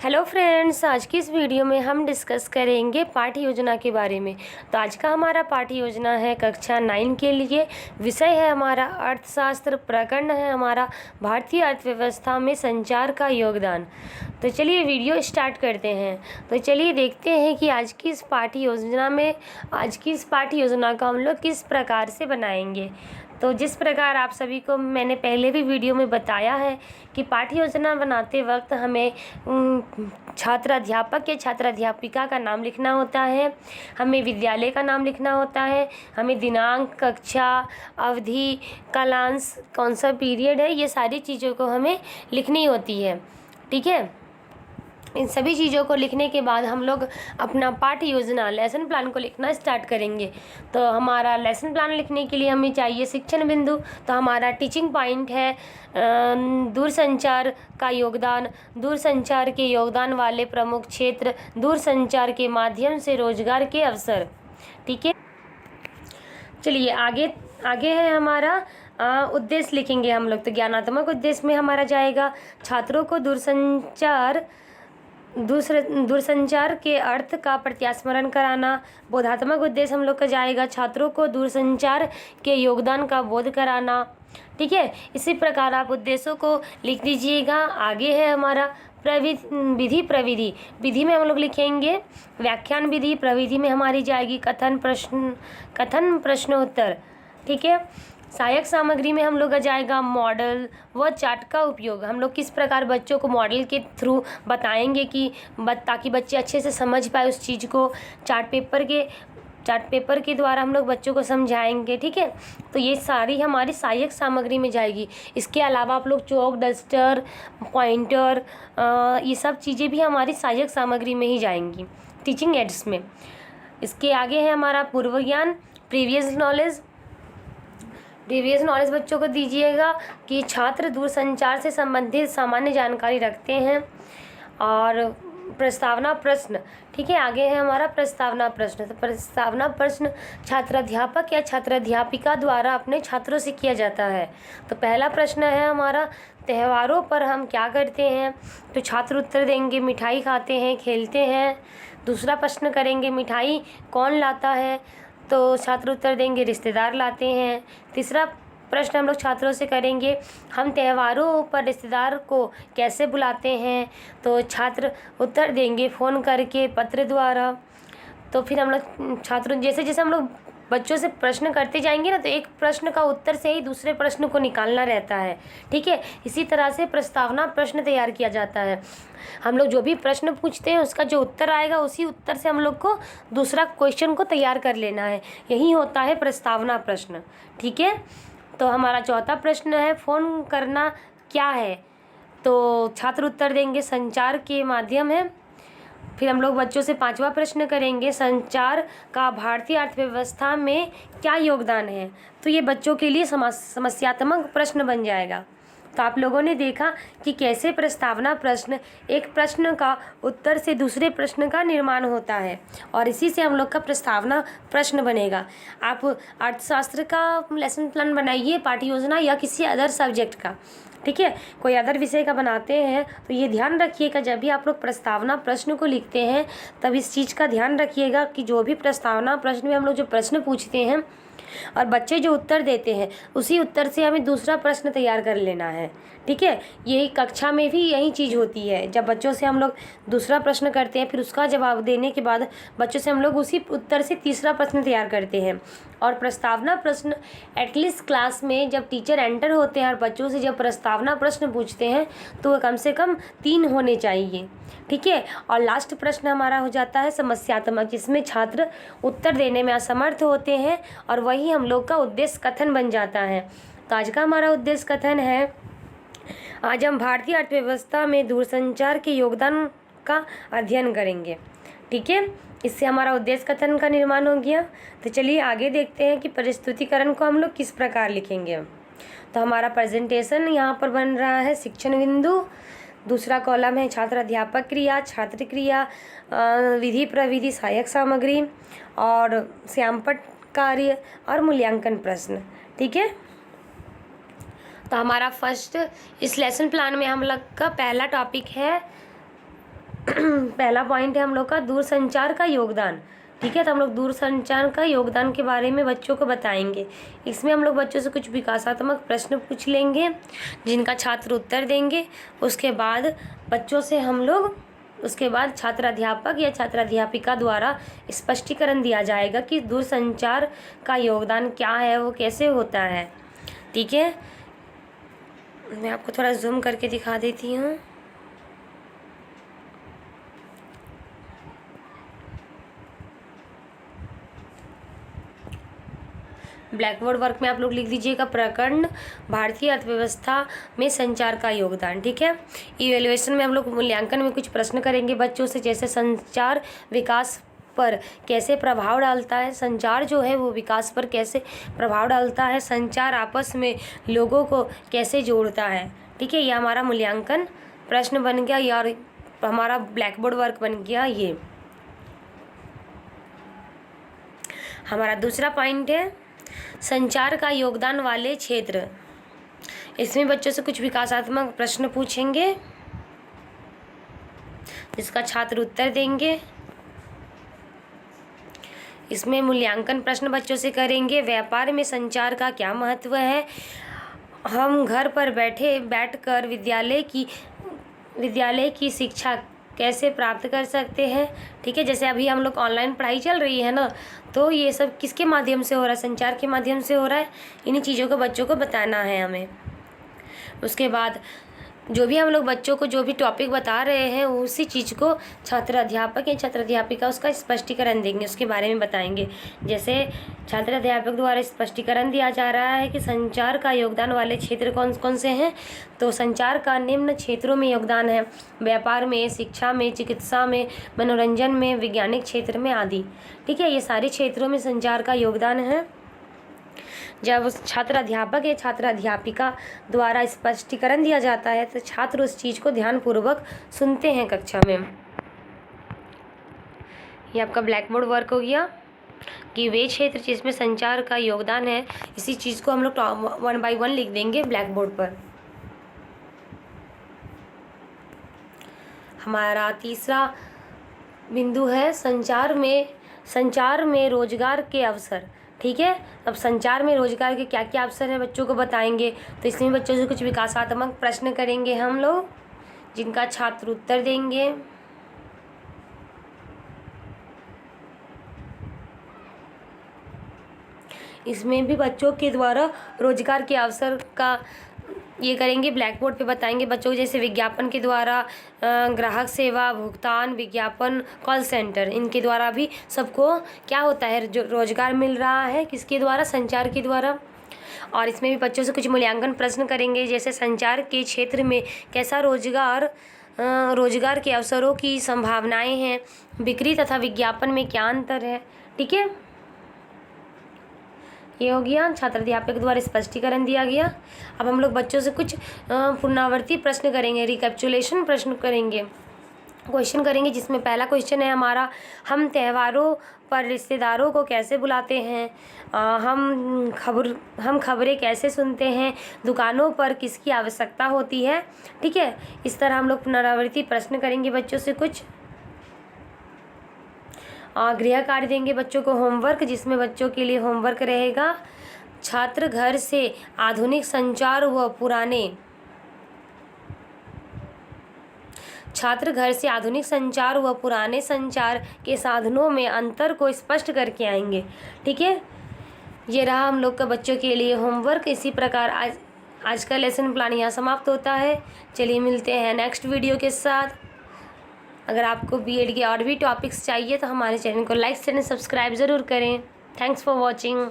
Hello friends, आज की इस वीडियो में हम डिस्कस करेंगे पाठ्य योजना के बारे में। तो आज का हमारा पाठ्य योजना है कक्षा 9 के लिए। विषय है हमारा अर्थशास्त्र, प्रकरण है हमारा भारतीय अर्थव्यवस्था में संचार का योगदान। तो चलिए वीडियो स्टार्ट करते हैं। तो चलिए देखते हैं कि आज की इस पाठ्य योजना को हम लोग किस प्रकार से बनाएंगे। तो जिस प्रकार आप सभी को मैंने पहले भी वीडियो में बताया है कि पाठ्य योजना बनाते वक्त हमें छात्र अध्यापक या छात्र अध्यापिका का नाम लिखना होता है, हमें विद्यालय का नाम लिखना होता है, हमें दिनांक, कक्षा, अवधि, कालांश, कौन सा पीरियड है, ये सारी चीज़ों को हमें लिखनी होती है। ठीक है, इन सभी चीज़ों को लिखने के बाद हम लोग अपना पाठ्य योजना लेसन प्लान को लिखना स्टार्ट करेंगे। तो हमारा लेसन प्लान लिखने के लिए हमें चाहिए शिक्षण बिंदु। तो हमारा टीचिंग पॉइंट है दूरसंचार का योगदान, दूरसंचार के योगदान वाले प्रमुख क्षेत्र, दूरसंचार के माध्यम से रोजगार के अवसर। ठीक है, चलिए आगे है हमारा उद्देश्य लिखेंगे हम लोग। तो ज्ञानात्मक उद्देश्य में हमारा जाएगा छात्रों को दूरसंचार के अर्थ का प्रत्यास्मरण कराना। बोधात्मक उद्देश्य हम लोग का जाएगा छात्रों को दूरसंचार के योगदान का बोध कराना। ठीक है, इसी प्रकार आप उद्देश्यों को लिख दीजिएगा। आगे है हमारा विधि में हम लोग लिखेंगे व्याख्यान विधि। प्रविधि में हमारी जाएगी कथन प्रश्नोत्तर। ठीक है, सहायक सामग्री में हम लोग का जाएगा मॉडल व चार्ट का उपयोग। हम लोग किस प्रकार बच्चों को मॉडल के थ्रू बताएंगे कि ताकि बच्चे अच्छे से समझ पाए उस चीज़ को। चार्ट पेपर के द्वारा हम लोग बच्चों को समझाएंगे। ठीक है, तो ये सारी हमारी सहायक सामग्री में जाएगी। इसके अलावा आप लोग चौक, डस्टर, पॉइंटर, ये सब चीज़ें भी हमारी सहायक सामग्री में ही जाएंगी, टीचिंग एड्स में। इसके आगे है हमारा पूर्व ज्ञान, प्रीवियस नॉलेज बच्चों को दीजिएगा कि छात्र दूरसंचार से संबंधित सामान्य जानकारी रखते हैं। और प्रस्तावना प्रश्न, ठीक है, आगे है हमारा प्रस्तावना प्रश्न। तो प्रस्तावना प्रश्न छात्र अध्यापक या छात्र अध्यापिका द्वारा अपने छात्रों से किया जाता है। तो पहला प्रश्न है हमारा त्योहारों पर हम क्या करते हैं। तो छात्र उत्तर देंगे मिठाई खाते हैं, खेलते हैं। दूसरा प्रश्न करेंगे मिठाई कौन लाता है। तो छात्र उत्तर देंगे रिश्तेदार लाते हैं। तीसरा प्रश्न हम लोग छात्रों से करेंगे हम त्योहारों पर रिश्तेदार को कैसे बुलाते हैं। तो छात्र उत्तर देंगे फ़ोन करके, पत्र द्वारा। तो फिर हम लोग छात्रों जैसे जैसे हम लोग बच्चों से प्रश्न करते जाएंगे ना, तो एक प्रश्न का उत्तर से ही दूसरे प्रश्न को निकालना रहता है। ठीक है, इसी तरह से प्रस्तावना प्रश्न तैयार किया जाता है। हम लोग जो भी प्रश्न पूछते हैं उसका जो उत्तर आएगा उसी उत्तर से हम लोग को दूसरा क्वेश्चन को तैयार कर लेना है। यही होता है प्रस्तावना प्रश्न। ठीक है, तो हमारा चौथा प्रश्न है फ़ोन करना क्या है। तो छात्र उत्तर देंगे संचार के माध्यम है। फिर हम लोग बच्चों से पांचवा प्रश्न करेंगे संचार का भारतीय अर्थव्यवस्था में क्या योगदान है। तो ये बच्चों के लिए समस्यात्मक प्रश्न बन जाएगा। तो आप लोगों ने देखा कि कैसे प्रस्तावना प्रश्न एक प्रश्न का उत्तर से दूसरे प्रश्न का निर्माण होता है और इसी से हम लोग का प्रस्तावना प्रश्न बनेगा। आप अर्थशास्त्र का लेसन प्लान बनाइए, पाठ्य योजना या किसी अदर सब्जेक्ट का। ठीक है, कोई अदर विषय का बनाते हैं तो ये ध्यान रखिएगा जब भी आप लोग प्रस्तावना प्रश्न को लिखते हैं तब इस चीज़ का ध्यान रखिएगा कि जो भी प्रस्तावना प्रश्न में हम लोग जो प्रश्न पूछते हैं और बच्चे जो उत्तर देते हैं उसी उत्तर से हमें दूसरा प्रश्न तैयार कर लेना है। ठीक है, यही कक्षा में भी यही चीज़ होती है। जब बच्चों से हम लोग दूसरा प्रश्न करते हैं फिर उसका जवाब देने के बाद बच्चों से हम लोग उसी उत्तर से तीसरा प्रश्न तैयार करते हैं। और प्रस्तावना प्रश्न एटलीस्ट क्लास में जब टीचर एंटर होते हैं और बच्चों से जब प्रस्तावना प्रश्न पूछते हैं तो वह कम से कम 3 होने चाहिए। ठीक है, और लास्ट प्रश्न हमारा हो जाता है समस्यात्मक, जिसमें छात्र उत्तर देने में असमर्थ होते हैं और वही हम लोग का उद्देश्य कथन बन जाता है। तो आज का हमारा उद्देश्य कथन है आज हम भारतीय अर्थव्यवस्था में दूरसंचार के योगदान का अध्ययन करेंगे। ठीक है, इससे हमारा उद्देश्य कथन का निर्माण हो गया। तो चलिए आगे देखते हैं कि प्रस्तुतिकरण को हम लोग किस प्रकार लिखेंगे। तो हमारा प्रेजेंटेशन यहाँ पर बन रहा है शिक्षण बिंदु। दूसरा कॉलम है छात्र अध्यापक क्रिया, छात्र क्रिया, विधि प्रविधि, सहायक सामग्री और श्यामपट्ट कार्य और मूल्यांकन प्रश्न। ठीक है, तो हमारा फर्स्ट इस लेसन प्लान में हम लोग का पहला टॉपिक है पहला पॉइंट है हम लोग का दूरसंचार का योगदान। ठीक है, तो हम लोग दूरसंचार का योगदान के बारे में बच्चों को बताएंगे। इसमें हम लोग बच्चों से कुछ विकासात्मक प्रश्न पूछ लेंगे जिनका छात्र उत्तर देंगे। उसके बाद बच्चों से हम लोग उसके बाद छात्र अध्यापक या छात्र अध्यापिका द्वारा स्पष्टीकरण दिया जाएगा कि दूरसंचार का योगदान क्या है, वो कैसे होता है। ठीक है, मैं आपको थोड़ा जूम करके दिखा देती हूँ। ब्लैक बोर्ड वर्क में आप लोग लिख दीजिएगा प्रकरण भारतीय अर्थव्यवस्था में संचार का योगदान। ठीक है, इवैल्यूएशन में हम लोग मूल्यांकन में कुछ प्रश्न करेंगे बच्चों से, जैसे संचार विकास पर कैसे प्रभाव डालता है, संचार जो है वो विकास पर कैसे प्रभाव डालता है, संचार आपस में लोगों को कैसे जोड़ता है। ठीक है, यह हमारा मूल्यांकन प्रश्न बन गया, या हमारा ब्लैक बोर्ड वर्क बन गया। ये हमारा दूसरा पॉइंट है संचार का योगदान वाले क्षेत्र। इसमें बच्चों से कुछ विकासात्मक प्रश्न पूछेंगे जिसका छात्र उत्तर देंगे। इसमें मूल्यांकन प्रश्न बच्चों से करेंगे। व्यापार में संचार का क्या महत्व है, हम घर पर बैठकर विद्यालय की शिक्षा कैसे प्राप्त कर सकते हैं। ठीक है, जैसे अभी हम लोग ऑनलाइन पढ़ाई चल रही है ना, तो ये सब किसके माध्यम से हो रहा है, संचार के माध्यम से हो रहा है। इन्हीं चीज़ों को बच्चों को बताना है हमें। उसके बाद जो भी हम लोग बच्चों को जो भी टॉपिक बता रहे हैं उसी चीज़ को छात्र अध्यापक या छात्र अध्यापिका उसका स्पष्टीकरण देंगे, उसके बारे में बताएंगे। जैसे छात्र अध्यापक द्वारा स्पष्टीकरण दिया जा रहा है कि संचार का योगदान वाले क्षेत्र कौन कौन से हैं, तो संचार का निम्न क्षेत्रों में योगदान है, व्यापार में, शिक्षा में, चिकित्सा में, मनोरंजन में, वैज्ञानिक क्षेत्र में आदि। ठीक है, ये सारे क्षेत्रों में संचार का योगदान है। जब छात्र अध्यापक या छात्र अध्यापिका द्वारा स्पष्टीकरण दिया जाता है तो छात्र उस चीज़ को ध्यानपूर्वक सुनते हैं कक्षा में। ये आपका ब्लैक बोर्ड वर्क हो गया कि वे क्षेत्र जिसमें संचार का योगदान है, इसी चीज़ को हम लोग 1 बाय 1 लिख देंगे ब्लैक बोर्ड पर। हमारा तीसरा बिंदु है संचार में रोजगार के अवसर। ठीक है, अब संचार में रोजगार के क्या क्या अवसर हैं बच्चों को बताएंगे। तो इसमें बच्चों से कुछ विकासात्मक प्रश्न करेंगे हम लोग जिनका छात्र उत्तर देंगे। इसमें भी बच्चों के द्वारा रोजगार के अवसर का ये करेंगे, ब्लैक बोर्ड पे बताएंगे बच्चों को, जैसे विज्ञापन के द्वारा, ग्राहक सेवा, भुगतान, विज्ञापन, कॉल सेंटर, इनके द्वारा भी सबको क्या होता है, जो रोजगार मिल रहा है, किसके द्वारा, संचार के द्वारा। और इसमें भी बच्चों से कुछ मूल्यांकन प्रश्न करेंगे, जैसे संचार के क्षेत्र में कैसा रोजगार के अवसरों की संभावनाएं हैं, बिक्री तथा विज्ञापन में क्या अंतर है। ठीक है, ये हो गया, छात्र अध्यापक द्वारा स्पष्टीकरण दिया गया। अब हम लोग बच्चों से कुछ पुनरावृत्ति प्रश्न करेंगे, रिकैप्चुलेशन प्रश्न करेंगे, क्वेश्चन करेंगे। जिसमें पहला क्वेश्चन है हमारा, हम त्योहारों पर रिश्तेदारों को कैसे बुलाते हैं, हम खबरें कैसे सुनते हैं, दुकानों पर किसकी आवश्यकता होती है। ठीक है, इस तरह हम लोग पुनरावृत्ति प्रश्न करेंगे बच्चों से कुछ। गृह कार्य देंगे बच्चों को, होमवर्क, जिसमें बच्चों के लिए होमवर्क रहेगा छात्र घर से आधुनिक संचार व पुराने संचार के साधनों में अंतर को स्पष्ट करके आएंगे। ठीक है, ये रहा हम लोग का बच्चों के लिए होमवर्क। इसी प्रकार आज का लेसन प्लान यहाँ समाप्त होता है। चलिए मिलते हैं नेक्स्ट वीडियो के साथ। अगर आपको बीएड के और भी टॉपिक्स चाहिए तो हमारे चैनल को लाइक, शेयर, सब्सक्राइब ज़रूर करें। Thanks for watching.